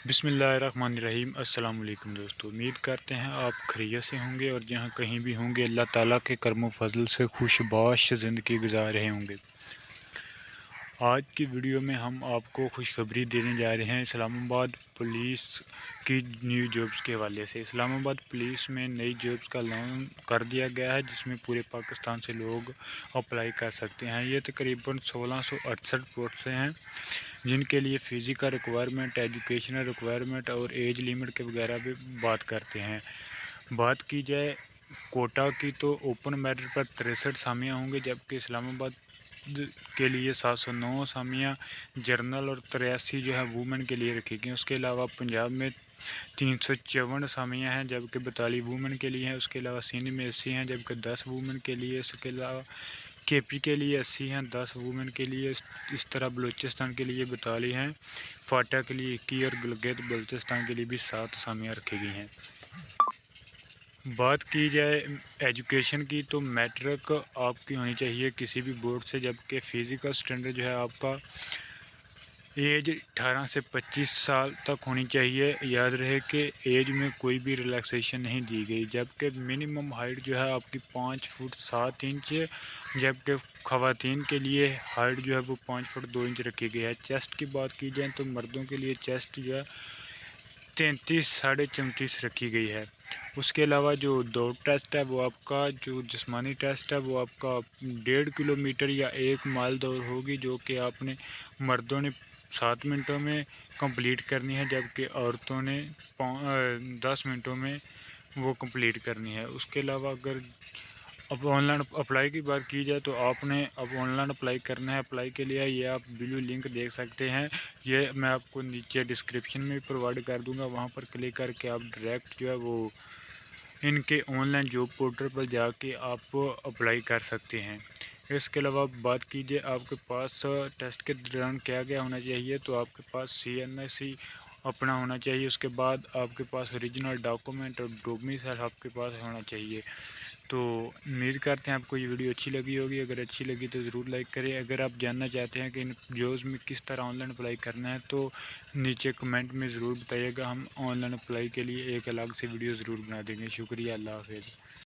بسم اللہ الرحمن الرحیم۔ السلام علیکم دوستو، امید کرتے ہیں آپ خیریت سے ہوں گے اور جہاں کہیں بھی ہوں گے اللہ تعالیٰ کے کرم و فضل سے خوش باش زندگی گزار رہے ہوں گے۔ آج کی ویڈیو میں ہم آپ کو خوشخبری دینے جا رہے ہیں اسلام آباد پولیس کی نیو جابس کے حوالے سے۔ اسلام آباد پولیس میں نئی جابس کا اعلان کر دیا گیا ہے جس میں پورے پاکستان سے لوگ اپلائی کر سکتے ہیں۔ یہ تقریباً 1668 پوسٹیں ہیں جن کے لیے فزیکل ریکوائرمنٹ، ایجوکیشنل ریکوائرمنٹ اور ایج لیمٹ کے وغیرہ بھی بات کرتے ہیں۔ بات کی جائے کوٹا کی تو اوپن میرٹ پر 63 اسامیاں ہوں گے، جبکہ اسلام آباد کے لیے 709 اسامیاں جرنل اور 83 جو ہے وومن کے لیے رکھی گئی ہیں۔ اس کے علاوہ پنجاب میں 354 اسامیاں ہیں جبکہ 42 وومن کے لیے ہیں۔ اس کے علاوہ سندھ میں 80 ہیں جبکہ 10 وومن کے لیے۔ اس کے علاوہ کے پی کے لیے 80 ہیں، 10 وومن کے لیے۔ اس طرح بلوچستان کے لیے 42 ہیں، فاٹا کے لیے 21 اور گلگت بلتستان کے لیے بھی 7 اسامیاں رکھی گئی ہیں۔ بات کی جائے ایجوکیشن کی تو میٹرک آپ کی ہونی چاہیے کسی بھی بورڈ سے، جبکہ فزیکل اسٹینڈرڈ جو ہے آپ کا ایج 18 سے 25 سال تک ہونی چاہیے۔ یاد رہے کہ ایج میں کوئی بھی ریلیکسیشن نہیں دی گئی، جبکہ منیمم ہائٹ جو ہے آپ کی 5 فٹ 7 انچ، جبکہ خواتین کے لیے ہائٹ جو ہے وہ 5 فٹ 2 انچ رکھی گئی ہے۔ چیسٹ کی بات کی جائے تو مردوں کے لیے چیسٹ جو ہے 33 ساڑھے 34 رکھی گئی ہے۔ اس کے علاوہ جو دوڑ ٹیسٹ ہے وہ آپ کا جو جسمانی ٹیسٹ ہے وہ آپ کا 1.5 کلومیٹر یا 1 مائل دوڑ ہوگی، جو کہ آپ نے مردوں نے 7 منٹوں میں کمپلیٹ کرنی ہے، جبکہ عورتوں نے 10 منٹوں میں وہ کمپلیٹ کرنی ہے۔ اس کے علاوہ اگر اب آن لائن اپلائی کی بات کی جائے تو آپ نے اب آن لائن اپلائی کرنا ہے۔ اپلائی کے لیے یہ آپ بلو لنک دیکھ سکتے ہیں، یہ میں آپ کو نیچے ڈسکرپشن میں پرووائڈ کر دوں گا، وہاں پر کلک کر کے آپ ڈائریکٹ جو ہے وہ ان کے آن لائن جاب پورٹل پر جا کے آپ اپلائی کر سکتے ہیں۔ اس کے علاوہ بات کیجیے آپ کے پاس ٹیسٹ کے دوران کیا کیا ہونا چاہیے، تو آپ کے پاس CNSC اپنا ہونا چاہیے۔ اس کے بعد آپ کے پاس اوریجنل ڈاکومنٹ اور ڈومیسائل آپ کے پاس ہونا چاہیے۔ تو امید کرتے ہیں آپ کو یہ ویڈیو اچھی لگی ہوگی، اگر اچھی لگی تو ضرور لائک کریں۔ اگر آپ جاننا چاہتے ہیں کہ ان جابس میں کس طرح آن لائن اپلائی کرنا ہے تو نیچے کمنٹ میں ضرور بتائیے گا، ہم آن لائن اپلائی کے لیے ایک الگ سے ویڈیو ضرور بنا دیں گے۔ شکریہ، اللہ حافظ۔